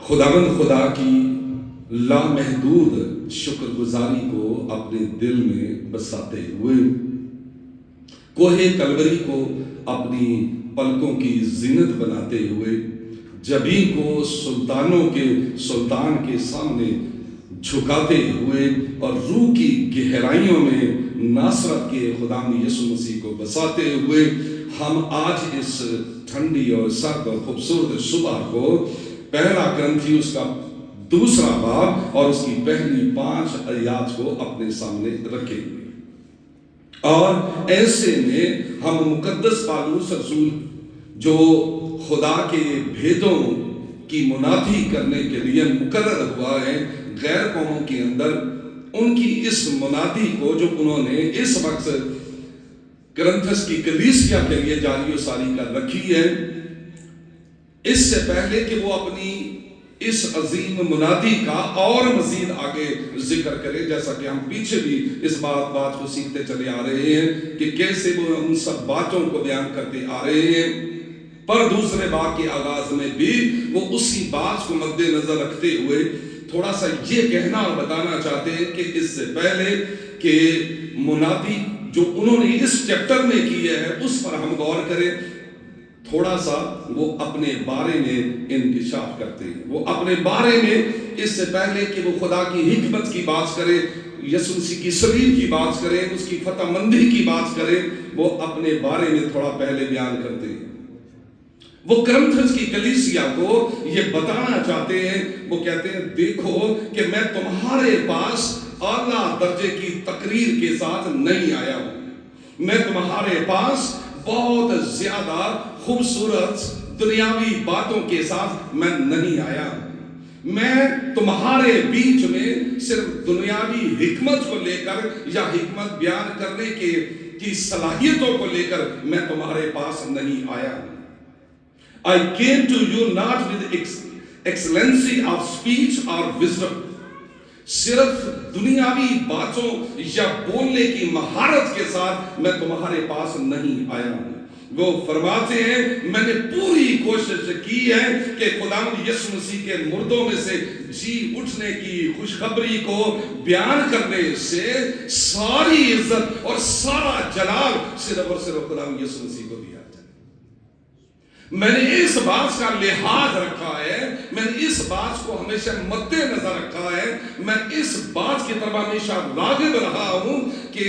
خداوند خدا کی لامحدود شکر گزاری کو اپنے دل میں بساتے ہوئے کوہ کلوری کو اپنی پلکوں کی زینت بناتے ہوئے جبین کو سلطان کے سامنے جھکاتے ہوئے اور روح کی گہرائیوں میں ناصرت کے خداوند یسوع مسیح کو بساتے ہوئے ہم آج اس ٹھنڈی اور سرد اور خوبصورت صبح کو پہلا کرنتھی اس کا 2 باب اور اس کی پہلی 5 آیات کو اپنے سامنے رکھیں گے، اور ایسے میں ہم مقدس پالوس رسول جو خدا کے بھیدوں کی منادی کرنے کے لیے مقرر ہوا ہے غیر قوموں کے اندر، ان کی اس منادی کو جو انہوں نے اس وقت کرنتھس کی کلیسیا کے لیے جاری و ساری کر رکھی ہے، اس سے پہلے کہ وہ اپنی اس عظیم منادی کا اور مزید آگے ذکر کرے، جیسا کہ ہم پیچھے بھی اس بات کو سیکھتے چلے آ رہے ہیں کہ کیسے وہ ان سب باتوں کو بیان کرتے آ رہے ہیں، پر دوسرے باب کے آغاز میں بھی وہ اسی بات کو مد نظر رکھتے ہوئے تھوڑا سا یہ کہنا اور بتانا چاہتے ہیں کہ اس سے پہلے کہ منادی جو انہوں نے اس چیپٹر میں کی ہے اس پر ہم غور کریں، تھوڑا سا وہ اپنے بارے میں انکشاف کرتے ہیں۔ وہ اپنے بارے میں اس سے پہلے کہ وہ خدا کی حکمت کی بات کرے، یسوع مسیح کی صلیب کی بات کرے، اس کی فتح مندی کی بات کرے، وہ اپنے بارے میں تھوڑا پہلے بیان کرتے ہیں۔ وہ کرنتھس کی کلیسیا کو یہ بتانا چاہتے ہیں، وہ کہتے ہیں دیکھو کہ میں تمہارے پاس اعلیٰ درجے کی تقریر کے ساتھ نہیں آیا ہوں، میں تمہارے پاس بہت زیادہ خوبصورت دنیاوی باتوں کے ساتھ میں نہیں آیا، میں تمہارے بیچ میں صرف دنیاوی حکمت کو لے کر یا حکمت بیان کرنے کی صلاحیتوں کو لے کر میں تمہارے پاس نہیں آیا۔ I came to you not with excellency of speech or wisdom، صرف دنیاوی باتوں یا بولنے کی مہارت کے ساتھ میں تمہارے پاس نہیں آیا ہوں۔ وہ فرماتے ہیں میں نے پوری کوشش کی ہے کہ خداوند یسوع مسیح کے مردوں میں سے جی اٹھنے کی خوشخبری کو بیان کرنے سے ساری عزت اور سارا جلال صرف اور صرف خداوند یسوع مسیح کو دیا جائے۔ میں نے اس بات کا لحاظ رکھا ہے، میں نے اس بات کو ہمیشہ مد نظر رکھا ہے، میں اس بات کی طرف ہمیشہ راغب رہا ہوں کہ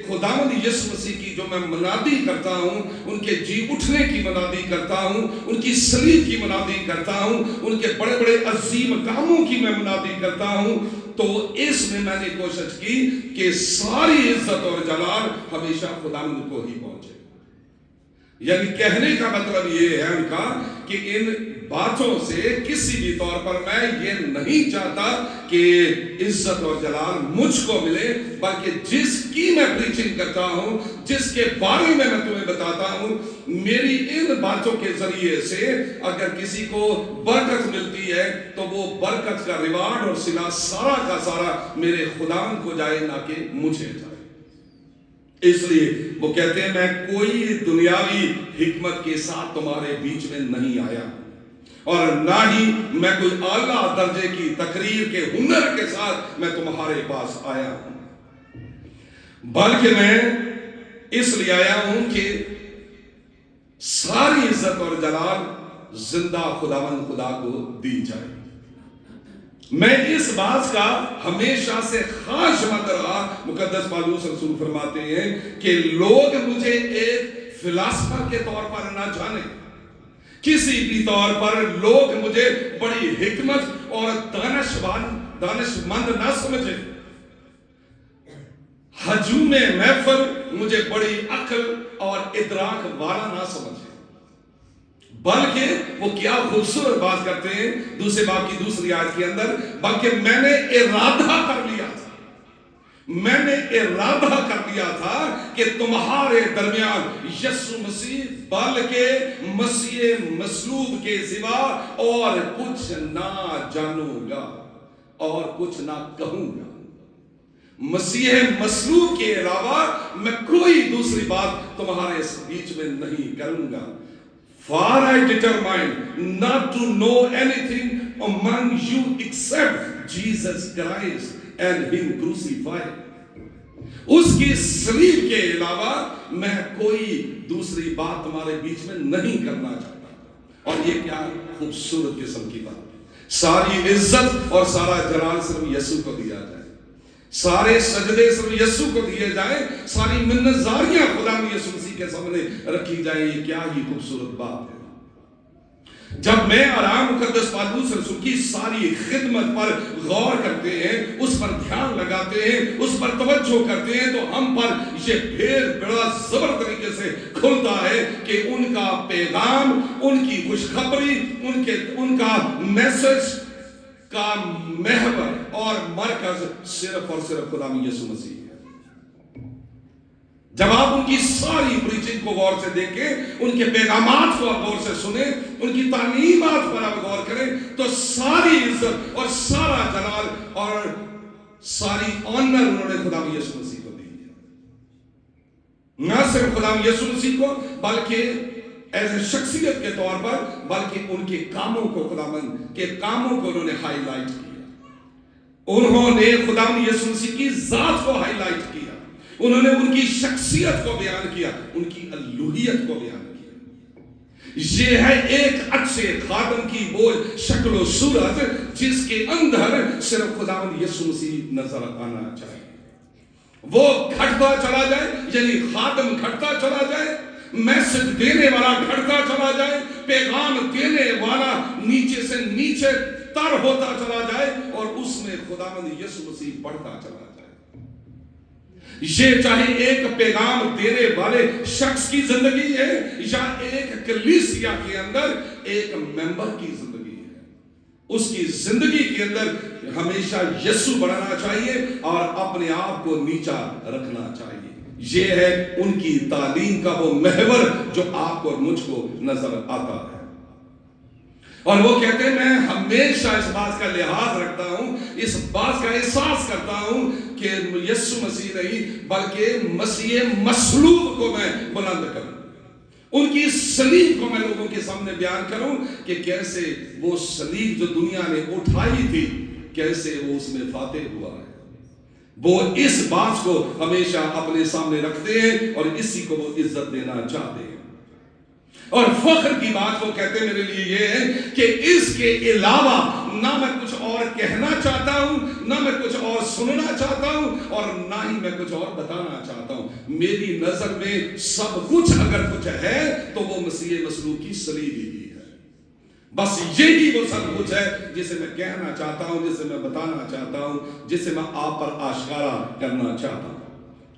خداوند یسوع مسیح کی جو میں منادی کرتا ہوں، ان کے جی اٹھنے کی منادی کرتا ہوں، ان کی صلیب کی منادی کرتا ہوں، ان کے بڑے بڑے عظیم کاموں کی میں منادی کرتا ہوں، تو اس میں نے کوشش کی کہ ساری عزت اور جلال ہمیشہ خداوند کو ہی پہنچے۔ یعنی کہنے کا مطلب یہ ہے ان کا کہ ان باتوں سے کسی بھی طور پر میں یہ نہیں چاہتا کہ عزت اور جلال مجھ کو ملے، بلکہ جس کی میں پریچنگ کرتا ہوں، جس کے بارے میں تمہیں بتاتا ہوں، میری ان باتوں کے ذریعے سے اگر کسی کو برکت ملتی ہے تو وہ برکت کا ریوارڈ اور صلہ سارا کا سارا میرے خداوند کو جائے، نہ کہ مجھے جائے۔ اس لیے وہ کہتے ہیں میں کوئی دنیاوی حکمت کے ساتھ تمہارے بیچ میں نہیں آیا، اور نہ ہی میں کوئی اعلیٰ درجے کی تقریر کے ہنر کے ساتھ میں تمہارے پاس آیا ہوں، بلکہ میں اس لیے آیا ہوں کہ ساری عزت اور جلال زندہ خداوند خدا کو دی جائے۔ میں اس بات کا ہمیشہ سے خواہش مند رہا، مقدس پالوس رسول فرماتے ہیں کہ لوگ مجھے ایک فلاسفر کے طور پر نہ جانے، کسی بھی طور پر لوگ مجھے بڑی حکمت اور دانش مند نہ سمجھے، ہجوم محفل مجھے بڑی عقل اور ادراک والا نہ سمجھے، بلکہ وہ کیا خوبصورت بات کرتے ہیں دوسرے باب کی دوسری آیت کے اندر، بلکہ میں نے ارادہ کر لیا تھا، میں نے ارادہ کر لیا تھا کہ تمہارے درمیان یسوع مسیح بلکہ مسیح مصلوب کے سوا اور کچھ نہ جانوں گا اور کچھ نہ کہوں گا۔ مسیح مصلوب کے علاوہ میں کوئی دوسری بات تمہارے بیچ میں نہیں کروں گا۔ For I determined not to know anything among you except Jesus Christ and him crucified. उसकी सलीब के अलावा मैं कोई दूसरी बात तुम्हारे बीच में नहीं करना चाहता। और ये क्या खूबसूरत किस्म की बात है। सारी इज्जत और सारा जलाल सिर्फ यीशु को दिया जाए, सारे सजदे सिर्फ यीशु को दिए जाए, सारी मिन्नतजारियां खुदा यीशु मसीह के सामने रखी जाए। ये क्या ही खूबसूरत बात है। जब मैं आराम मुकद्दस पालूस रसूल की सारी खिदमत पर गौर करते हैं, उस पर ध्यान लगाते हैं, उस पर तवज्जो करते हैं, तो हम पर ये भेद बड़ा जबर तरीके से खुलता है कि उनका पैगाम, उनकी खुशखबरी, उनका मैसेज का महवर और मरकज सिर्फ और सिर्फ खुदा यीशु मसीह है। जब आप उनकी सारी प्रीचिंग को गौर से देखें, उनके पैगामात को आप गौर से सुने, उनकी तालीमात पर आप गौर करें, तो सारी इज्जत और सारा जलाल और सारी ऑनर उन्होंने खुदा यीशु मसीह को दी है। न सिर्फ खुदा यीशु मसीह को, बल्कि एज ए शख्सियत के तौर पर, बल्कि उनके कामों को, खुदावंद के कामों को उन्होंने हाईलाइट किया। उन्होंने खुदा यीशु मसीह की जात को हाईलाइट किया, उन्होंने उनकी शख्सियत को बयान किया, उनकी अलूहियत को बयान किया। ये है एक अच्छे खादम की वो शक्ल सूरत जिसके अंदर सिर्फ खुदावंद यीशु मसीह नजर आना चाहिए। वो घटता चला जाए, यानी खादम घटता चला जाए, मैसेज देने वाला घटता चला जाए, पैगाम देने वाला नीचे से नीचे तर होता चला जाए, और उसमें खुदावंद यीशु मसीह बढ़ता चला जाए। ये चाहे एक पैगाम देने वाले शख्स की जिंदगी है, या एक कलीसिया के अंदर एक मेंबर की जिंदगी है, उसकी जिंदगी के अंदर हमेशा यीशु बढ़ाना चाहिए और अपने आप को नीचा रखना चाहिए। ये है उनकी तालीम का वो महवर जो आपको और मुझको नजर आता है। और वो कहते हैं, मैं हमेशा इस बात का लिहाज रखता हूं, इस बात का एहसास करता हूं कि यीशु मसीह नहीं बल्कि मसीह मसलूब को मैं बुलंद करूं, उनकी सलीब को मैं लोगों के सामने बयान करूं कि कैसे वो सलीब जो दुनिया ने उठाई थी, कैसे वो उसमें फातेह हुआ है। वो इस बात को हमेशा अपने सामने रखते हैं और इसी को वो इज्जत देना चाहते हैं। और फख्र की बात वो कहते हैं मेरे लिए ये है कि इसके अलावा ना मैं कुछ और कहना चाहता हूं, ना मैं कुछ और सुनना चाहता हूं, और ना ही मैं कुछ और बताना चाहता हूं। मेरी नजर में सब कुछ अगर कुछ है तो वो मसीह मसलूब की सलीब ही है। बस यही वो सब कुछ है जिसे मैं कहना चाहता हूं, जिसे मैं बताना चाहता हूं, जिसे मैं आप पर आश्कारा करना चाहता हूं।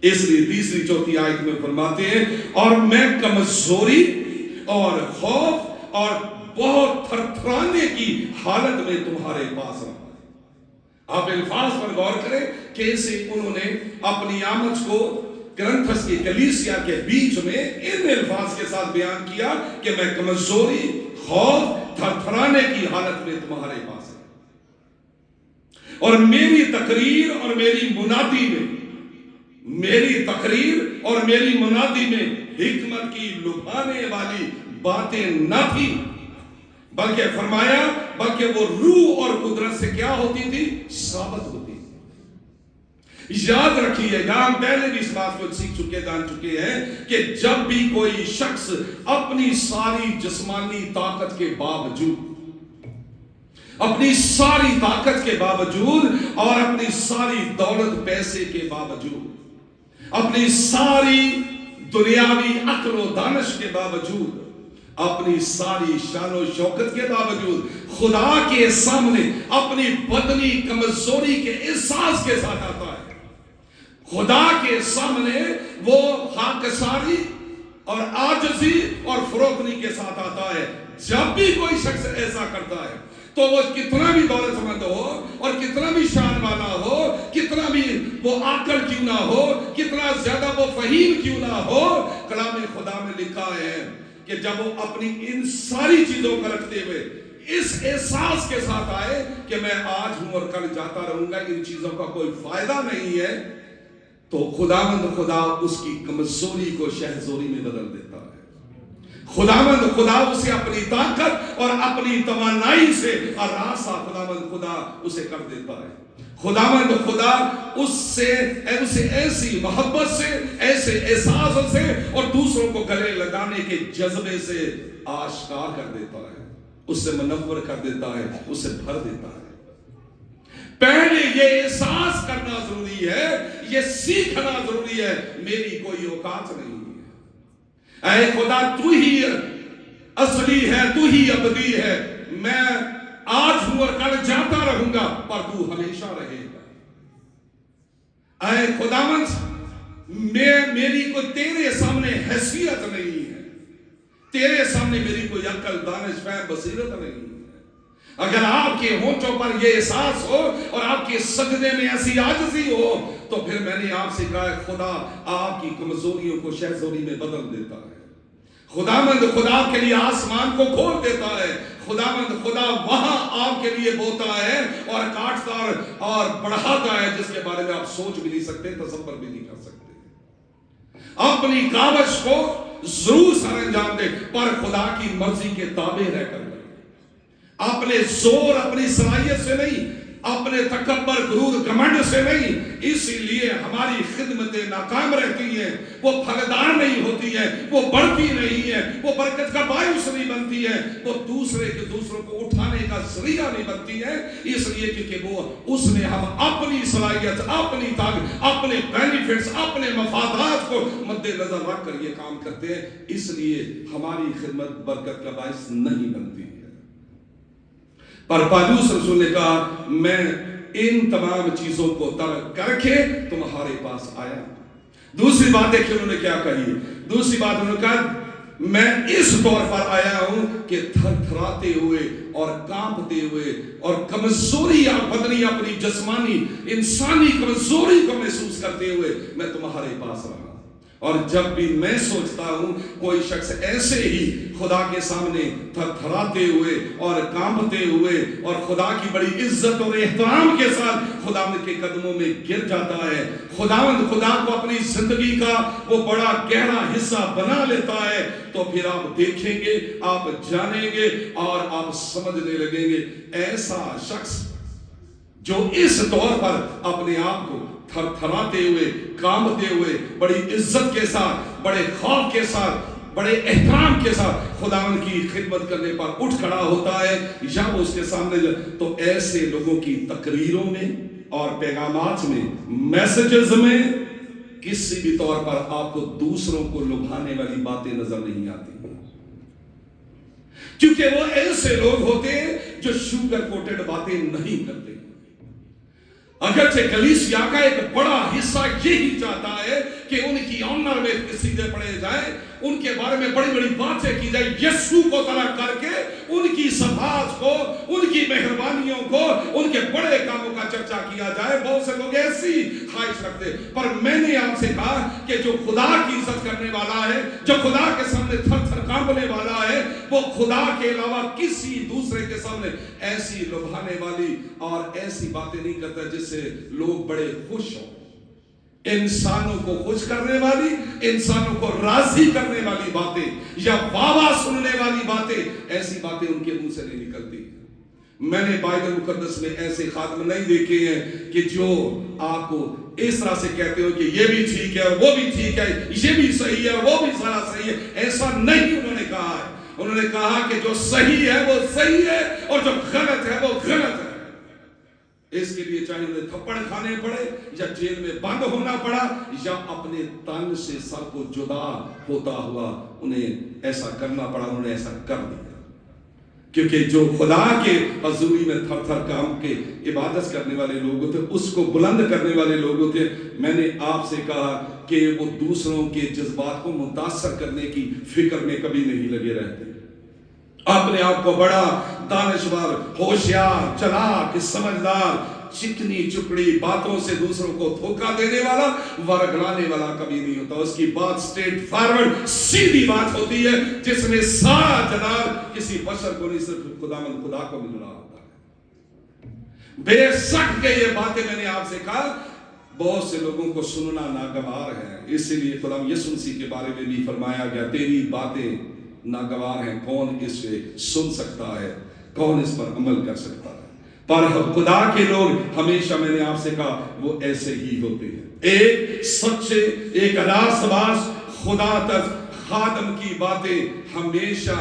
इसलिए तीसरी चौथी आयत में फरमाते हैं, और मैं कमजोरी और खौफ और बहुत थरथराने की हालत में तुम्हारे पास रहा। आप अल्फाज पर गौर करें, कैसे उन्होंने अपनी आमद को करंथस की कलीसिया के बीच में इन अल्फाज के साथ बयान किया कि मैं कमजोरी, खौफ, थरथराने की हालत में तुम्हारे पास है। और मेरी तकरीर और मेरी मुनादी में, मेरी तकरीर और मेरी मुनादी में हिकमत की लुभाने वाली बातें न थी, बल्कि फरमाया बल्कि वो रूह और कुदरत से क्या होती थी, साबित होती थी। याद रखिए, हम पहले भी इस बात को सीख चुके, जान चुके हैं कि जब भी कोई शख्स अपनी सारी जिस्मानी ताकत के बावजूद, अपनी सारी ताकत के बावजूद और अपनी सारी दौलत पैसे के बावजूद, अपनी सारी दुनियावी अक्ल व दानिश के बावजूद, अपनी सारी शान और शौकत के बावजूद खुदा के सामने अपनी बदनी कमजोरी के एहसास के साथ आता है। खुदा के सामने वो खाकसारी और आजिज़ी और फरोख्तनी के साथ आता है। जब भी कोई शख्स ऐसा करता है, तो वो कितना भी दौलतमंद हो और कितना भी शान वाला हो, कितना भी वो आकल क्यों ना हो, कितना ज्यादा वो फहीम क्यों ना हो, कलाम खुदा में लिखा है कि जब वो अपनी इन सारी चीजों को रखते हुए इस एहसास के साथ आए कि मैं आज हूं और कल जाता रहूंगा, इन चीजों का कोई फायदा नहीं है, तो खुदावंद खुदा उसकी कमजोरी को शहजोरी में बदल देता है। खुदावंद खुदा उसे अपनी ताकत और अपनी तवानाई से आरासा खुदावंद खुदा उसे कर देता है। खुदावंद खुदा उसे ऐसी मोहब्बत से, ऐसे एहसास से और दूसरों को गले लगाने के जज्बे से आश्कार कर देता है, उससे मुनव्वर कर देता है, उसे भर देता है। पहले ये एहसास करना जरूरी है, ये सीखना जरूरी है, मेरी कोई औकात नहीं है। ऐ खुदा तू ही असली है, तू ही अबदी है, मैं आज हूं और कल जाता रहूंगा पर तू हमेशा रहेगा। ऐ खुदावंद मेरी कोई तेरे सामने हैसियत नहीं है, तेरे सामने मेरी कोई अक्ल दानिश फहम बसीरत नहीं है। अगर आपके होंठों पर यह एहसास हो और आपके सजदे में ऐसी आजिज़ी हो तो फिर मैंने आपसे कहा खुदा आपकी कमजोरियों को शहज़ोरी में बदल देता है। खुदावंद खुदा के लिए आसमान को खोल देता है। खुदावंद खुदा वहां आपके लिए बोता है और काटता और बढ़ाता है जिसके बारे में आप सोच भी नहीं सकते, तसव्वुर भी नहीं कर सकते। अपनी कावश को जरूर सर अंजाम दे पर खुदा की मर्जी के ताबे रहकर, अपने जोर अपनी सलाहियत से नहीं, अपने तकब्बर गुरूर घमंड से नहीं। इसीलिए हमारी खिदमतें नाकाम रहती हैं, वो फलदार नहीं होती है, वो बढ़ती नहीं है, वो बरकत का बायस नहीं बनती है, वो दूसरों को उठाने का जरिया नहीं बनती है। इसलिए क्योंकि वो उसने हम अपनी सलाहियत, अपनी ताकत, अपने बेनिफिट्स, अपने मफादात को मद्देनजर रख कर ये काम करते हैं। इसलिए हमारी खिदमत बरकत का बायस नहीं बनती है। पर पौलुस रसूल ने कहा मैं इन तमाम चीजों को तर्क करके तुम्हारे पास आया। दूसरी बात देखिए उन्होंने क्या कही। दूसरी बात उन्होंने कहा मैं इस तौर पर आया हूं कि थरथराते हुए और कांपते हुए और कमजोरी बदनी अपनी जिस्मानी इंसानी कमजोरी को महसूस करते हुए मैं तुम्हारे पास रहा। और जब भी मैं सोचता हूं कोई शख्स ऐसे ही खुदा के सामने थरथराते हुए और कांपते हुए और खुदा की बड़ी इज्जत और एहतराम के साथ खुदावंद के कदमों में गिर जाता है, खुदावंद खुदा को अपनी जिंदगी का वो बड़ा गहरा हिस्सा बना लेता है, तो फिर आप देखेंगे, आप जानेंगे और आप समझने लगेंगे ऐसा शख्स जो इस तौर पर अपने आप को थरथराते हुए कांपते हुए बड़ी इज्जत के साथ, बड़े खौफ के साथ, बड़े एहतराम के साथ खुदावंद की खिदमत करने पर उठ खड़ा होता है या वो उसके सामने, तो ऐसे लोगों की तकरीरों में और पैगामात में, मैसेजेस में किसी भी तौर पर आपको दूसरों को लुभाने वाली बातें नजर नहीं आती, क्योंकि वो ऐसे लोग होते हैं जो शुगर कोटेड बातें नहीं करते। अगरचे कलीसिया का एक बड़ा हिस्सा यही चाहता है कि उनकी ऑनर में सीधे पड़े जाए, उनके बारे में बड़ी बड़ी बातें की जाए, यीशु को तलाक करके उनकी सफात को, उनकी मेहरबानियों को, उनके बड़े कामों का चर्चा किया जाए। बहुत से लोग ऐसी ख्वाहिश रखते, पर मैंने आपसे कहा कि जो खुदा की इज्जत करने वाला है, जो खुदा के सामने थर थर कांपने वाला है, वो खुदा के अलावा किसी दूसरे के सामने ऐसी लुभाने वाली और ऐसी बातें नहीं करता जिससे लोग बड़े खुश हों। इंसानों को खुश करने वाली, इंसानों को राजी करने वाली बातें या वावा सुनने वाली बातें, ऐसी बातें उनके मुंह से नहीं निकलती। मैंने बाइबल मुकद्दस में ऐसे खात्मे नहीं देखे हैं कि जो आपको इस तरह से कहते हो कि ये भी ठीक है और वो भी ठीक है, ये भी सही है और वो भी सारा सही है। ऐसा नहीं उन्होंने कहा है। उन्होंने कहा कि जो सही है वो सही है और जो गलत है वो गलत है। इसके लिए चाहे उन्हें थप्पड़ खाने पड़े या जेल में बंद होना पड़ा या अपने तन से सर को जुदा होता हुआ उन्हें ऐसा करना पड़ा, उन्होंने ऐसा कर दिया। क्योंकि जो खुदा के हजूरी में थर थर काम के इबादत करने वाले लोग होते, उसको बुलंद करने वाले लोग होते। मैंने आपसे कहा कि वो दूसरों के जज्बात को मुतासर करने की फिक्र में कभी नहीं लगे रहते। अपने आप को बड़ा दानिशवर, होशियार, चालाक, समझदार, चिकनी चुपड़ी बातों से दूसरों को धोखा देने वाला, वरगलाने वाला कभी नहीं होता। उसकी बात स्ट्रेट फॉरवर्ड सीधी बात होती है जिसमें सारा जनाब किसी बशर को नहीं, सिर्फ खुदावंद खुदा को मिल रहा होता है। बेशक के ये बातें मैंने आपसे कहा बहुत से लोगों को सुनना नागवार है, इसीलिए खुदा यीशु मसीह के बारे में भी फरमाया गया तेरी बातें नागवार हैं, कौन इसे सुन सकता है, कौन इस पर अमल कर सकता है। पर खुदा के लोग हमेशा, मैंने आपसे कहा, वो ऐसे ही होते हैं। एक सच्चे, एक रास्तबाज खुदा तक खादम की बातें हमेशा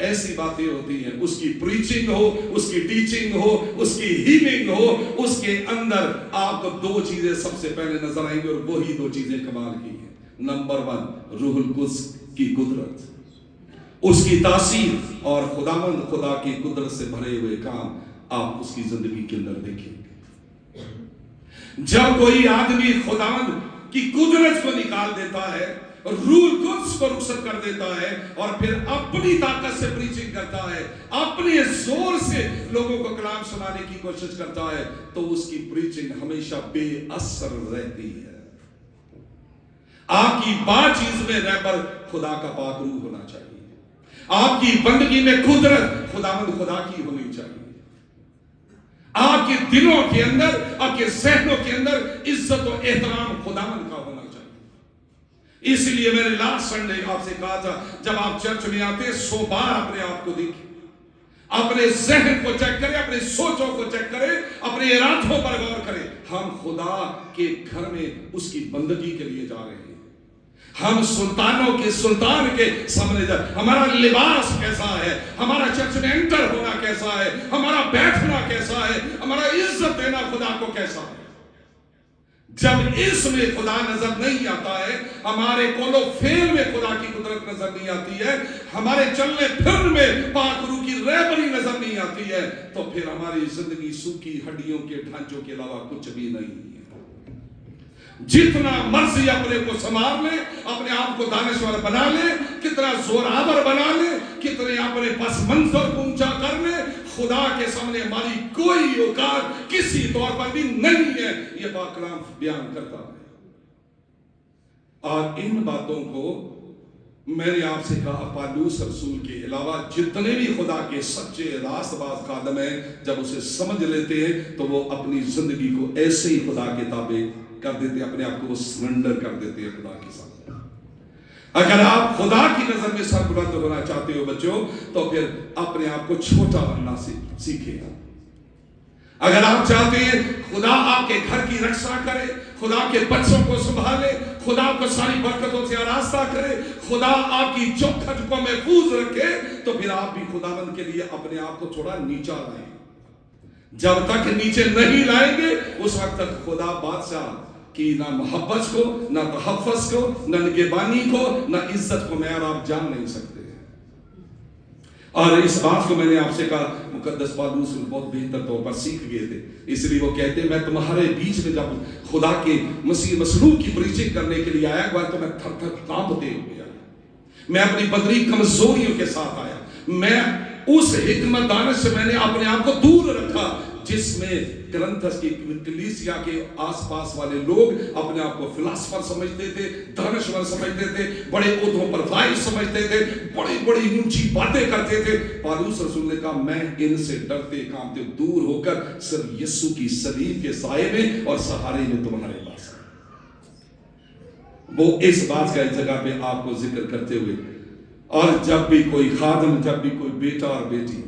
ऐसी बातें होती हैं, उसकी प्रीचिंग हो, उसकी टीचिंग हो, उसकी हीलिंग हो, उसके अंदर आपको दो चीजें सबसे पहले नजर आएंगी, और वही दो चीजें कमाल की हैं। नंबर 1, रूहुल कुद्स की कुदरत, उसकी तासीर, और खुदावंद खुदा की कुदरत से भरे हुए काम आप उसकी जिंदगी के अंदर देखेंगे। जब कोई आदमी खुदावंद की कुदरत को निकाल देता है, रूहुल कुद्स को रुखसत कर देता है, और फिर अपनी ताकत से प्रीचिंग करता है, अपने जोर से लोगों को कलाम सुनाने की कोशिश करता है, तो उसकी प्रीचिंग हमेशा बेअसर रहती है। आपकी बातचीत में रहबर खुदा का पाक रूह होना चाहिए, आपकी बंदगी में कुदरत खुदावंद खुदा की होनी चाहिए, आपके दिलों के अंदर, आपके ज़हनों के अंदर इज्जत और एहतराम खुदावंद का होना चाहिए। इसलिए मैंने लास्ट संडे आपसे कहा था, जब आप चर्च में आते 100 बार अपने आप को देखें, अपने ज़हन को चेक करें, अपने सोचों को चेक करें, अपने इरादों पर गौर करें। हम खुदा के घर में उसकी बंदगी के लिए जा रहे हैं, हम सुल्तानों के सुल्तान के सामने जा, हमारा लिबास कैसा है, हमारा चर्च में एंटर होना कैसा है, हमारा बैठना कैसा है, हमारा इज्जत देना खुदा को कैसा है। जब इसमें खुदा नजर नहीं आता है, हमारे कोलो फेल में खुदा की कुदरत नजर नहीं आती है, हमारे चलने फिरने में पाक रूह की रहबरी नजर नहीं आती है, तो फिर हमारी जिंदगी सूखी हड्डियों के ढांचों के अलावा कुछ भी नहीं है। जितना मर्जी अपने को संभाल ले, अपने आप को दानिशवर बना ले, कितना जोरावर बना ले, कितने अपने पस मंजर को ऊंचा कर ले, खुदा के सामने हमारी कोई औकात किसी तौर पर भी नहीं है, ये पाक कलाम बयान करता है। और इन बातों को मैंने आपसे कहा, पौलुस रसूल के अलावा जितने भी खुदा के सच्चे रास्तबाज खादम हैं, जब उसे समझ लेते हैं तो वो अपनी जिंदगी को ऐसे ही खुदा के ताबे कर देते, अपने आप को वो सरेंडर कर देते हैं खुदा के सामने। अगर आप खुदा की नजर में सरबुलंद होना चाहते हो बच्चों, तो फिर अपने आप को छोटा बनना सीखिए। अगर आप चाहते हैं खुदा आपके घर की रक्षा करे, खुदा के बच्चों को संभाले, खुदा को सारी बरकतों से आरास्ता करे, खुदा आपकी चौखट को महफूज रखे, तो फिर आप भी खुदावंद के लिए अपने आप को थोड़ा नीचा लाएं। जब तक नीचे नहीं लाएंगे, उस वक्त तक खुदा बादशाह कि ना मोहब्बत को, ना तहफ़्फ़ुज़ को, ना निगहबानी को, ना इज्जत को मैं और आप जान नहीं सकते। और इस बात को मैंने आपसे कहा, मुकद्दस पौलुस बहुत बेहतर तौर पर सीख गए थे, इसलिए वो कहते हैं, मैं तुम्हारे बीच में जब खुदा के मसीह मसलूब की प्रीचिंग करने के लिए आया, तो मैं थर थर कांपते हुए आया, मैं अपनी बदरी कमजोरियों के साथ आया, मैं उस हिकमत दानिश से मैंने अपने आप को दूर रखा जिसमें करंथस की कलीसिया के आसपास वाले लोग अपने आप को फिलासफर समझते थे, दानिशवर समझते थे, बड़े ओहदों पर फाइज समझते थे, बड़ी बड़ी ऊंची बातें करते थे। पौलुस रसूल ने कहा, मैं इनसे डरते कांपते दूर होकर सिर्फ यीशु की सलीब के साए में और सहारे में तुम्हारे पास। वो इस बात का इस जगह पे आपको जिक्र करते हुए, और जब भी कोई खादम, जब भी कोई बेटा और बेटी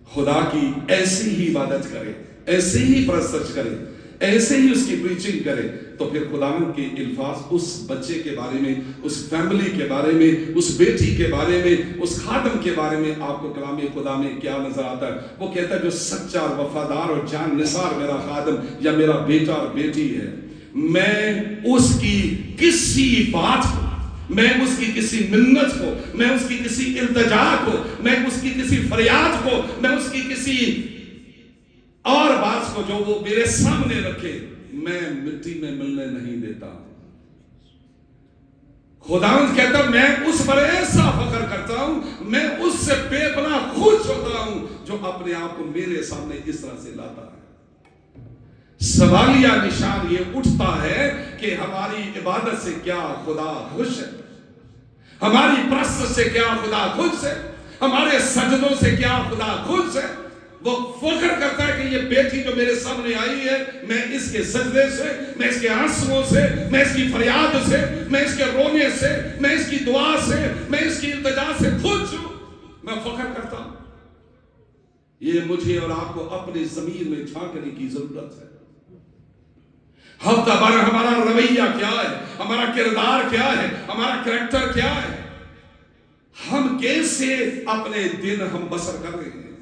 खुदा की ऐसी ही इबादत करे, ऐसे ही परस्तश करे, ऐसे ही उसकी प्रीचिंग करे, तो फिर खुदावंद के अल्फाज उस बच्चे के बारे में, उस फैमिली के बारे में, उस बेटी के बारे में, उस खादम के बारे में आपको कलाम खुदा में क्या नजर आता है? वो कहता है, जो सच्चा और वफादार और जान निसार मेरा खादम या मेरा बेटा और बेटी है, मैं उसकी किसी बात को, मैं उसकी किसी मिन्नत को, मैं उसकी किसी इल्तिजा को, मैं उसकी किसी फरियाद को, मैं उसकी किसी और बात को जो वो मेरे सामने रखे, मैं मिट्टी में मिलने नहीं देता। खुदावंद कहता, मैं उस पर ऐसा फख्र करता हूं, मैं उससे बेपनाह खुश होता हूं जो अपने आप को मेरे सामने इस तरह से लाता है। सवालिया निशान ये उठता है कि हमारी इबादत से क्या खुदा खुश है, हमारी प्रस्त से क्या खुदा खुश है, हमारे सजदों से क्या खुदा खुश है। वो फख्र करता है कि ये बेटी जो मेरे सामने आई है, मैं इसके सजदे से, मैं इसके आंसुओं से, मैं इसकी फरियाद से, मैं इसके रोने से, मैं इसकी दुआ से, मैं इसकी इल्तिजा से खुश हूं। मैं फख्र करता हूं। ये मुझे और आपको अपने ज़मीर में झांकने की जरूरत है। हफ्ता भर हमारा रवैया क्या है, हमारा किरदार क्या है, हमारा कैरेक्टर क्या है, हम कैसे अपने दिन हम बसर कर रहे हैं,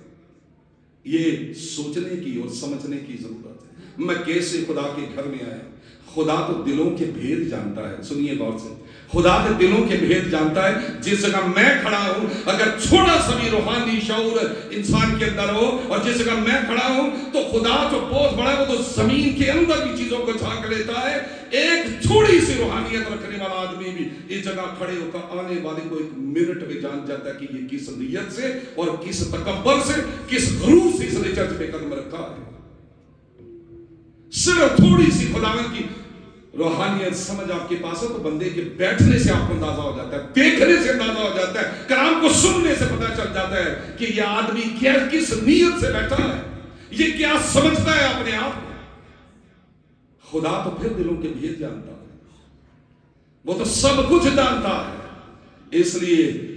ये सोचने की और समझने की जरूरत है। मैं कैसे खुदा के घर में आया? खुदा तो दिलों के भेद जानता है। सुनिए गौर से, खुदा के दिलों के भेद जानता है। जिस जगह मैं खड़ा हूं, अगर थोड़ा सा भी रूहानी शऊर इंसान के अंदर हो, और जिस जगह मैं खड़ा हूं, तो खुदा जो बहुत बड़ा है, वो तो जमीन के अंदर भी चीजों को झांक लेता है। एक थोड़ी सी रूहानियत रखने वाला आदमी भी इस जगह खड़े होकर आने वाले को एक मिनट में जान जाता है कि ये किस नीयत से और किस तकब्बर से, किस गुरूर से इसने चर्च पे कदम रखा है। सिर्फ थोड़ी सी खुदावन की रूहानियत समझ आपके पास है, तो बंदे के बैठने से आपको अंदाजा हो जाता है, देखने से अंदाजा हो जाता है, कलाम को सुनने से पता चल जाता है कि यह आदमी क्या किस नीयत से बैठा है, ये क्या समझता है अपने आप को। खुदा तो फिर दिलों के भेद जानता है, वो तो सब कुछ जानता है। इसलिए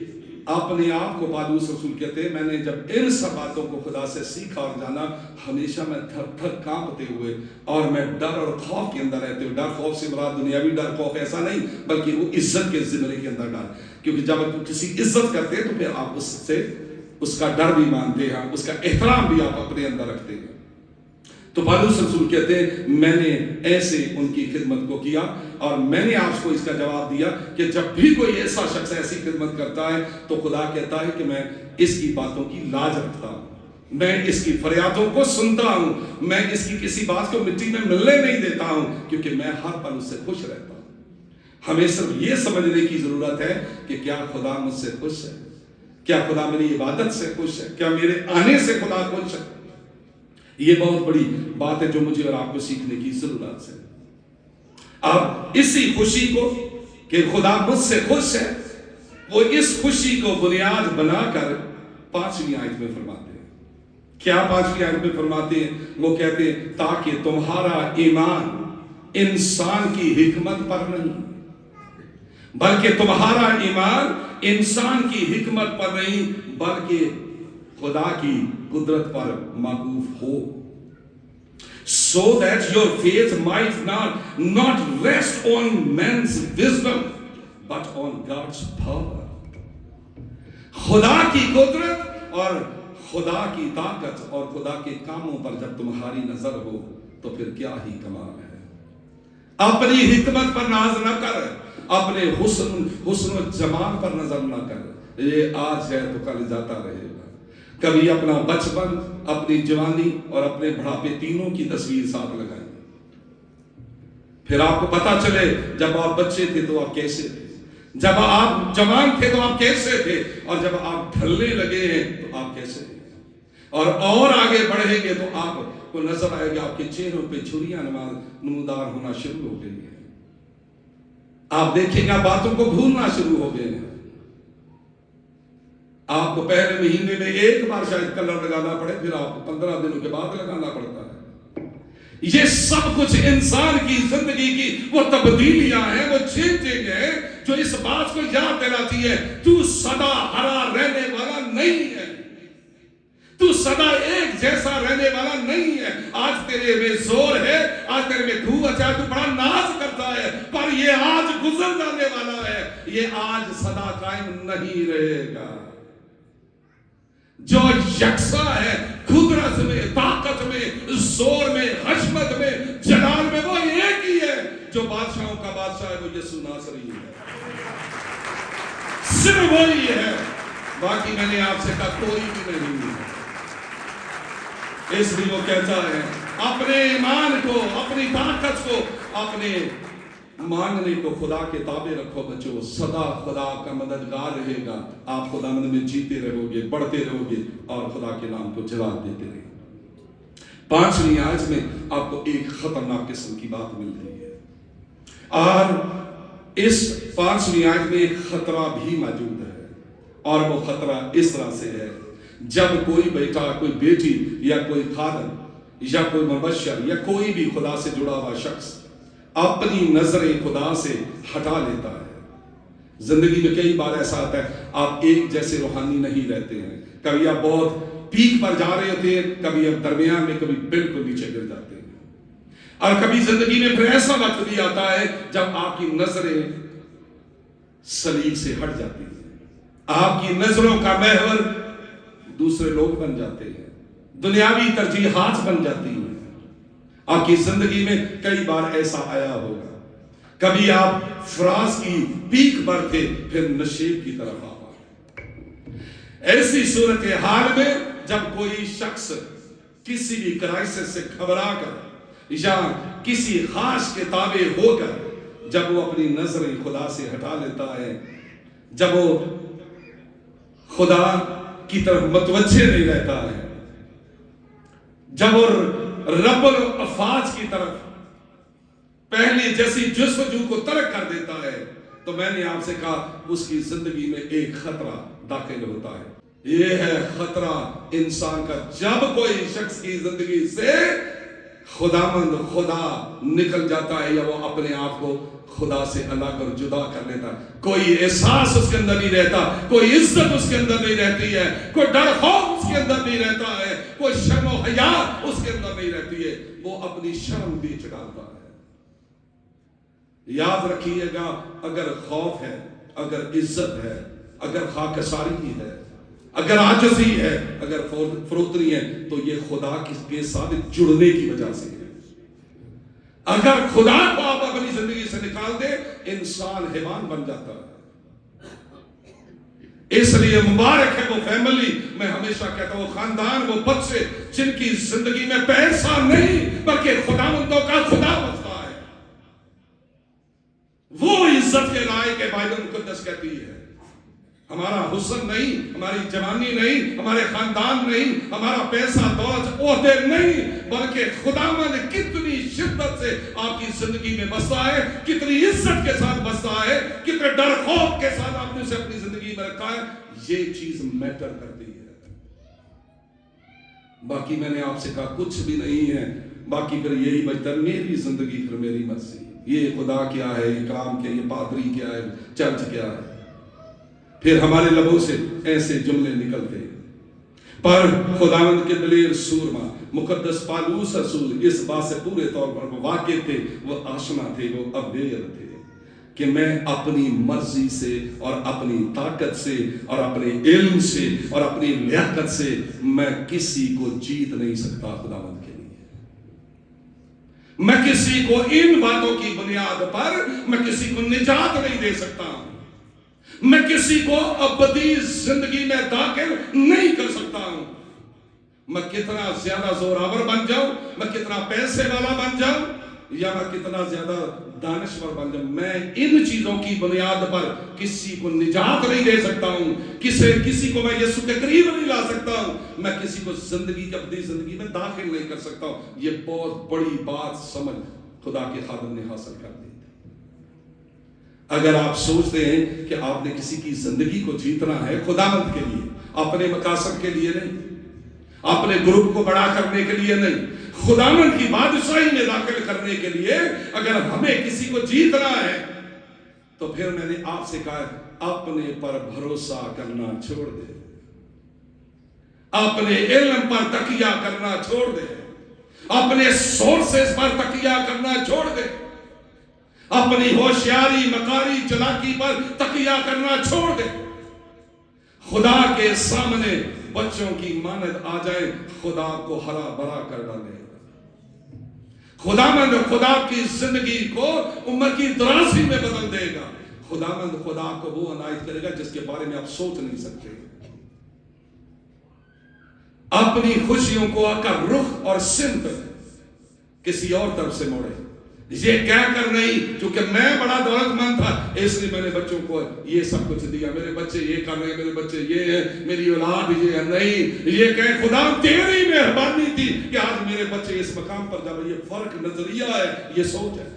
अपने आप को पादूस रसूल कहते हैं, मैंने जब इन सब बातों को खुदा से सीखा और जाना, हमेशा मैं थर थर कांपते हुए और मैं डर और खौफ के अंदर रहते हुए, डर खौफ से मुराद दुनियावी डर खौफ ऐसा नहीं, बल्कि वो इज्जत के ज़िम्मे के अंदर डर, क्योंकि जब आप किसी इज्जत करते हैं तो फिर आप उससे उसका डर भी मानते हैं, उसका एहतराम भी आप अपने अंदर रखते हैं। तो पादूस रसूल कहते हैं, मैंने ऐसे उनकी खिदमत को किया और मैंने आपको इसका जवाब दिया कि जब भी कोई ऐसा शख्स ऐसी खिदमत करता है तो खुदा कहता है कि मैं इसकी बातों की लाज रखता हूं, मैं इसकी फरियादों को सुनता हूं, मैं इसकी किसी बात को मिट्टी में मिलने नहीं देता हूं, क्योंकि मैं हर पल उससे खुश रहता हूं। हमें सिर्फ ये समझने की जरूरत है कि क्या खुदा मुझसे खुश है, क्या खुदा मेरी इबादत से खुश है, क्या मेरे आने से खुदा खुश है। ये बहुत बड़ी बात है जो मुझे और आपको सीखने की जरूरत है। अब इसी खुशी को कि खुदा मुझसे खुश है, वो इस खुशी को बुनियाद बनाकर 5वीं आयत में फरमाते हैं। क्या 5वीं आयत में फरमाते हैं? वो कहते हैं, ताकि तुम्हारा ईमान इंसान की हिकमत पर नहीं, बल्कि तुम्हारा ईमान इंसान की हिकमत पर नहीं, बल्कि खुदा की कुदरत पर मौकूफ हो, so that your faith might not rest on man's wisdom but on God's power। खुदा की कुदरत और खुदा की ताकत और खुदा के कामों पर जब तुम्हारी नजर हो तो फिर क्या ही कमाल है। अपनी हिकमत पर नाज न कर, अपने हुस्न जमाल पर नजर न कर। ये आज है तो कल जाता रहेगा। कभी अपना बचपन, अपनी जवानी और अपने बुढ़ापे तीनों की तस्वीर साथ लगाएं, फिर आपको पता चले जब आप बच्चे थे तो आप कैसे थे, जब आप जवान थे तो आप कैसे थे, और जब आप ढलने लगे हैं तो आप कैसे थे, और आगे बढ़ेंगे तो आपको नजर आएगा आपके चेहरों पे छुरियां नमूदार होना शुरू हो गई है। आप देखेंगे बातों को भूलना शुरू हो गए हैं। आपको पहले महीने में एक बार शायद कलर लगाना पड़े, फिर आपको 15 दिनों के बाद लगाना पड़ता है। ये सब कुछ इंसान की जिंदगी की वो तब्दीलियां हैं, वो चेंजिंग है, जो इस बात को याद दिलाती है तू सदा हरा रहने वाला नहीं है, तू सदा एक जैसा रहने वाला नहीं है। आज तेरे में जोर है, आज तेरे में धूप अच्छा, तू बड़ा नाज करता है, पर ये आज गुजर जाने वाला है, ये आज सदा कायम नहीं रहेगा। जो यकसा है कुदरत में, ताकत में, जोर में, हशमत में, जलाल में, वो एक ही है जो बादशाहों का बादशाह है, वो यीशु नासरी है। सिर्फ वही है, बाकी मैंने आपसे कहा कोई भी नहीं है। इसलिए वो कहता है अपने ईमान को, अपनी ताकत को, अपने मांगने को खुदा के ताबे रखो बच्चों। सदा खुदा का मददगार रहेगा, आप खुदा में जीते रहोगे, बढ़ते रहोगे और खुदा के नाम को जवाब देते रहोगे। 5वीं आयत में आपको एक खतरनाक किस्म की बात मिल रही है, और इस 5वीं आयत में एक खतरा भी मौजूद है, और वो खतरा इस तरह से है, जब कोई बेटा, कोई बेटी या कोई खादम या कोई मुबश्शिर या कोई भी खुदा से जुड़ा हुआ शख्स अपनी नजरें खुदा से हटा लेता है, زندگی میں کئی بار ایسا آتا ہے آپ ایک جیسے روحانی نہیں رہتے ہیں. کبھی آپ بہت پیک پر جا رہے ہوتے ہیں, کبھی آپ درمیان میں, کبھی بالکل نیچے گر جاتے ہیں. اور کبھی زندگی میں پھر ایسا وقت بھی آتا ہے جب آپ کی نظریں صلیب سے ہٹ جاتی ہیں, آپ کی نظروں کا محور دوسرے لوگ بن جاتے ہیں, دنیاوی ترجیحات بن جاتی ہیں. آپ کی زندگی میں کئی بار ایسا آیا ہوگا. کبھی آپ فراز کی پیک پر تھے, پھر نشیب کی طرف آ گئے. ایسی صورتحال میں جب کوئی شخص کسی بھی کرائسس سے گھبرا کر یا کسی خاص کے تابع ہو کر جب وہ اپنی نظریں خدا سے ہٹا لیتا ہے, جب وہ خدا کی طرف متوجہ نہیں رہتا ہے, جب وہ رب الافواج کی طرف پہلی جیسی جستجو کو ترک کر دیتا ہے, تو میں نے آپ سے کہا اس کی زندگی میں ایک خطرہ داخل ہوتا ہے. یہ ہے خطرہ انسان کا جب کوئی شخص کی زندگی سے خداوند خدا نکل جاتا ہے یا وہ اپنے آپ کو خدا سے الگ اور جدا کر لیتا ہے. کوئی احساس اس کے اندر نہیں رہتا, کوئی عزت اس کے اندر نہیں رہتی ہے, کوئی ڈر خوف اس کے اندر نہیں رہتا ہے, کوئی شرم و حیا اس کے اندر نہیں رہتی ہے. وہ اپنی شرم بیچ ڈالتا ہے. یاد رکھیے گا, اگر خوف ہے, اگر عزت ہے, اگر خاکساری ہے, اگر عاجزی ہے, اگر فروتنی ہے, تو یہ خدا کے ساتھ جڑنے کی وجہ سے ہے. اگر خدا کو آپ اپنی زندگی سے نکال دے, انسان حیوان بن جاتا ہے. اس لیے مبارک ہے وہ فیملی, میں ہمیشہ کہتا ہوں, وہ خاندان, وہ بچے جن کی زندگی میں پیسہ نہیں بلکہ خداوندوں کا خدا بستا ہے. وہ عزت کے لائق ہے. بائبل مقدس کہتی ہے ہمارا حسن نہیں, ہماری جوانی نہیں, ہمارے خاندان نہیں, ہمارا پیسہ دولت عہدے نہیں, بلکہ خداوند کتنی شدت سے آپ کی زندگی میں بستا ہے, کتنی عزت کے ساتھ بستا ہے, کتنے ڈر خوف کے ساتھ آپ نے اسے اپنی زندگی میں رکھا ہے. یہ چیز میٹر کرتی ہے. باقی میں نے آپ سے کہا کچھ بھی نہیں ہے, باقی پھر یہی بچتا ہے, میری زندگی پھر میری مرضی, یہ خدا کیا ہے, یہ کام کیا, یہ پادری کیا ہے, چرچ کیا ہے. پھر ہمارے لبوں سے ایسے جملے نکلتے ہیں. پر خداوند کے دلیر سورما مقدس پالوس رسول اس بات سے پورے طور پر واقف تھے, وہ آشنا تھے, وہ اویئر تھے کہ میں اپنی مرضی سے اور اپنی طاقت سے اور اپنے علم سے اور اپنی لیاقت سے میں کسی کو جیت نہیں سکتا. خداوند کے لیے میں کسی کو ان باتوں کی بنیاد پر میں کسی کو نجات نہیں دے سکتا. میں کسی کو ابدی زندگی میں داخل نہیں کر سکتا ہوں. میں کتنا زیادہ زوراور بن جاؤں, میں کتنا پیسے والا بن جاؤں, یا میں کتنا زیادہ دانشور بن جاؤں, میں ان چیزوں کی بنیاد پر کسی کو نجات نہیں دے سکتا ہوں. کسی کو میں یسوع کے قریب نہیں لا سکتا ہوں. میں کسی کو زندگی اپنی زندگی میں داخل نہیں کر سکتا ہوں. یہ بہت بڑی بات سمجھ خدا کے خادم نے حاصل کر دی. اگر آپ سوچتے ہیں کہ آپ نے کسی کی زندگی کو جیتنا ہے خداوند کے لیے, اپنے مقاصد کے لیے نہیں, اپنے گروپ کو بڑا کرنے کے لیے نہیں, خداوند کی بادشاہی میں داخل کرنے کے لیے اگر ہمیں کسی کو جیتنا ہے, تو پھر میں نے آپ سے کہا اپنے پر بھروسہ کرنا چھوڑ دے, اپنے علم پر تکیہ کرنا چھوڑ دے, اپنے سورسز پر تکیہ کرنا چھوڑ دے, اپنی ہوشیاری مکاری چلاکی پر تکیہ کرنا چھوڑ دے. خدا کے سامنے بچوں کی مانند آ جائے, خدا کو ہرا بھرا کر ڈالے. خداوند خدا کی زندگی کو عمر کی درازی میں بدل دے گا. خداوند خدا کو وہ عنایت کرے گا جس کے بارے میں آپ سوچ نہیں سکتے. اپنی خوشیوں کو کا رخ اور سمت کسی اور طرف سے موڑے, یہ کہہ کر نہیں کیونکہ میں بڑا دولت مند تھا اس لیے میں نے بچوں کو یہ سب کچھ دیا, میرے بچے یہ کر رہے ہیں, میرے بچے یہ ہے, میری اولاد یہ ہے. نہیں, یہ کہ خدا تیری مہربانی تھی کہ آج میرے بچے اس مقام پر جا رہے. یہ فرق نظریہ ہے, یہ سوچ ہے.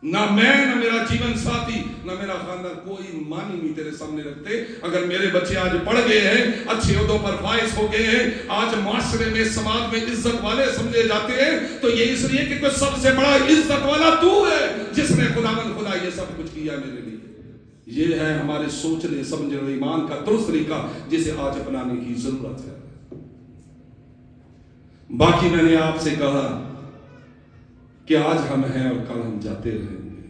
نہ میں، نہ میرا جیون ساتھی، نہ میرا خاندان، کوئی معنی نہیں تیرے سامنے رکھتے۔ اگر میرے بچے آج پڑھ گئے ہیں، اچھے عہدوں پر فائز ہو گئے ہیں، آج معاشرے میں، سماج میں عزت والے سمجھے جاتے ہیں، تو یہ اس لیے کہ کوئی سب سے بڑا عزت والا تو ہے جس نے خداوند خدا یہ سب کچھ کیا میرے لیے۔ یہ ہے ہمارے سوچنے سمجھنے اور ایمان کا درست طریقہ جسے آج اپنانے کی ضرورت ہے۔ باقی میں نے آپ سے کہا کہ آج ہم ہیں اور کل ہم جاتے رہیں گے۔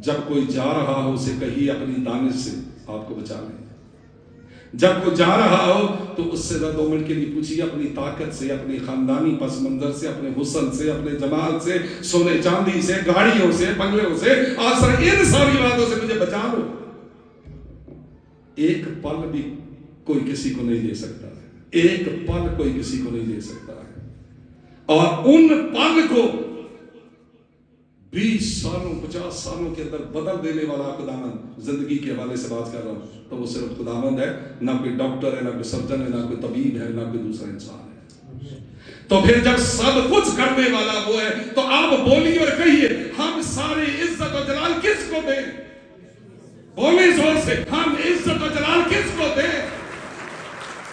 جب کوئی جا رہا ہو اسے کہیے اپنی دانش سے آپ کو بچا لیں۔ جب کوئی جا رہا ہو تو اس سے 2 منٹ کے لیے پوچھیے اپنی طاقت سے، اپنی خاندانی پس منظر سے، اپنے حسن سے، اپنے جمال سے، سونے چاندی سے، گاڑیوں سے، بنگلوں سے، آسر ان ساری باتوں سے مجھے بچا لو۔ ایک پل بھی کوئی کسی کو نہیں دے سکتا ہے، ایک پل کوئی کسی کو نہیں دے سکتا ہے، اور ان پل کو 20 سالوں 50 سالوں کے اندر بدل دینے والا خداوند، زندگی کے حوالے سے بات کر رہا ہوں تو وہ صرف خداوند ہے، نہ کوئی ڈاکٹر ہے، نہ کوئی سرجن ہے، نہ کوئی طبیب ہے، نہ کوئی دوسرا انسان ہے۔ تو پھر جب سب کچھ کرنے والا وہ ہے تو آپ بولیے اور کہیے ہم سارے عزت و جلال کس کو دیں؟ بولیں زور سے، ہم عزت و جلال کس کو دیں؟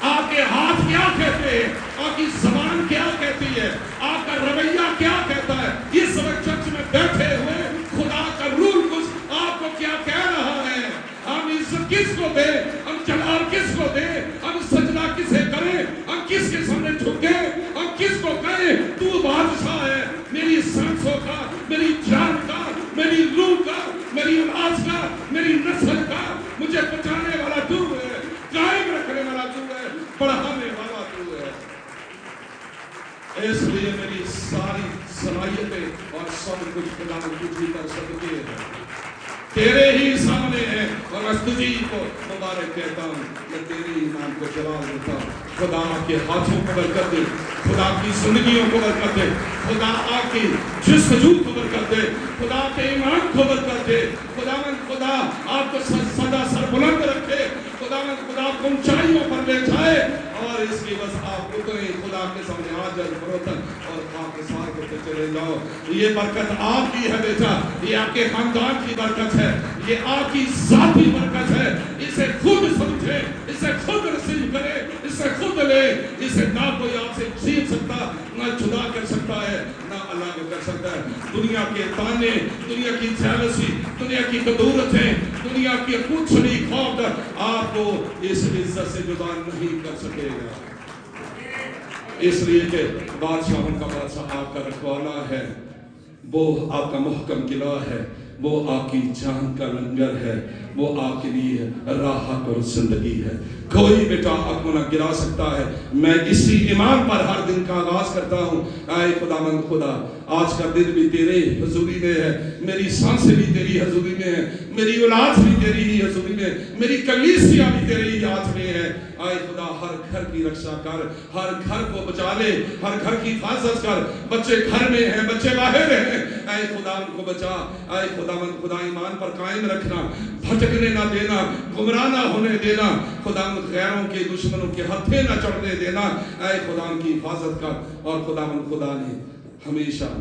آپ کے ہاتھ کیا کہتے ہیں؟ آپ کی زبان کیا کہتی ہے؟ آپ کا رویہ کیا کہتا ہے؟ اس وقت چرچ میں بیٹھے ہوئے خدا کا روح کچھ آپ کو کیا کہہ رہا ہے؟ ہم عزت کس کو دیں؟ ہم جلال کس کو دیں؟ ہم سجدہ کسے کریں؟ ہم کس کے سامنے جھکیں؟ ہم کس کو کہیں تو بادشاہ ہے میری سانسوں کا، میری جان کا، میری روح کا، میری آواز کا، میری نسل کا، مجھے بچانے والا تو ہے، قائم رکھنے والا تو ہے، بڑھانے والا تو ہے۔ اس لیے میری ساری صلاحیتیں اور سب کچھ خدا تجھ ہی کر سکتے ہیں، تیرے ہی سامنے ہے، اور میں تجھی کو مبارک کہتا ہوں، میں تیرے ہی نام کو جلال دیتا ہوں۔ خدا آپ کے ہاتھوں کو برکت دے، خدا آپ کی زندگیوں کو برکت دے، خدا آپ کی جستجو کو برکت دے، خدا آپ کے ایمان کو برکت دے، خدا آپ کو سدا سر بلند رکھے، خدا آپ کو اونچائیوں پر لے جائے، اور اس کی بس آپ اتنے خدا کے سامنے عاجز فروتن اور خاک کے سار کو چلے جاؤ۔ یہ برکت آپ کی ہے بیٹا، یہ آپ کے خاندان کی برکت ہے، یہ آپ کی ذاتی برکت ہے، اسے خود سمجھے، اسے خود رسیو کرے، اسے خود لے، اسے نہ کوئی آپ سے چھین سکتا، نہ جدا کر سکتا ہے، نہ الگ کر سکتا ہے۔ دنیا کے تانے، دنیا کی جیلسی، دنیا کی قدورتیں، دنیا کی کچھ نہیں خوف آپ کو اس عزت سے جدا نہیں کر سکے گا، اس لیے کہ بادشاہوں کا بادشاہ آپ کا رکھوالا ہے، وہ آپ کا محکم قلعہ ہے، وہ آپ کی جان کا لنگر ہے، وہ آپ کے لیے راحت اور زندگی ہے۔ کوئی بیٹا آپ کو نہ گرا سکتا ہے۔ میں اسی ایمان پر ہر دن کا آغاز کرتا ہوں، اے خداوند خدا، آج کا دن بھی تیرے حضوری میں ہے، میری سانسیں بھی تیری حضوری میں ہے، میری اولاد بھی تیری ہی حضوری میں، میری کلیسیا بھی تیرے ہی ہاتھ میں ہے۔ اے خدا ہر گھر کی رکشا کر، ہر گھر کو بچا لے، ہر گھر کی حفاظت کر، بچے گھر میں ہیں، بچے باہر ہیں، اے خدا ان کو بچا، اے خداوند خدا ایمان پر قائم رکھنا، بھٹکنے نہ دینا، گمراہ نہ ہونے دینا، خداوند غیروں کے دشمنوں کے ہتھے نہ چڑھنے دینا، اے خدا ان کی حفاظت کر۔ اور خداوند خدا نے ہمیشہ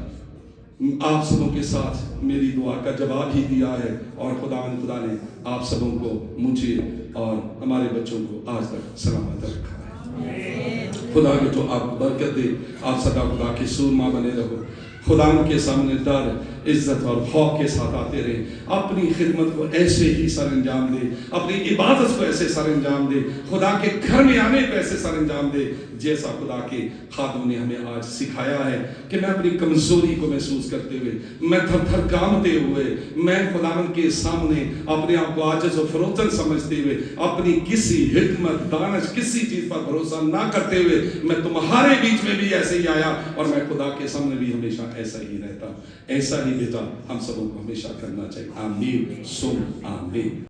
آپ سبوں کے ساتھ میری دعا کا جواب ہی دیا ہے، اور خداوند خدا نے آپ سبوں کو، مجھے اور ہمارے بچوں کو آج تک سلامت رکھا ہے۔ خدا نے تو آپ کو برکت دے، آپ سدا خدا کے سورما بنے رہو، خدا ان کے سامنے ڈر، عزت اور خوف کے ساتھ آتے رہے، اپنی خدمت کو ایسے ہی سر انجام دے، اپنی عبادت کو ایسے سر انجام دے، خدا کے گھر میں آنے کو ایسے سر انجام دے جیسا خدا کے خادم نے ہمیں آج سکھایا ہے کہ میں اپنی کمزوری کو محسوس کرتے ہوئے، میں تھر تھر کانپتے ہوئے، میں خداوند کے سامنے اپنے آپ کو عاجز و فروتن سمجھتے ہوئے، اپنی کسی حکمت دانش کسی چیز پر بھروسہ نہ کرتے ہوئے، میں تمہارے بیچ میں بھی ایسے ہی آیا، اور میں خدا کے سامنے بھی ہمیشہ ایسا ہی رہتا۔ ایسا ہی بیٹا ہم سبوں کو ہمیشہ کرنا چاہیے۔ آمین سم آمین۔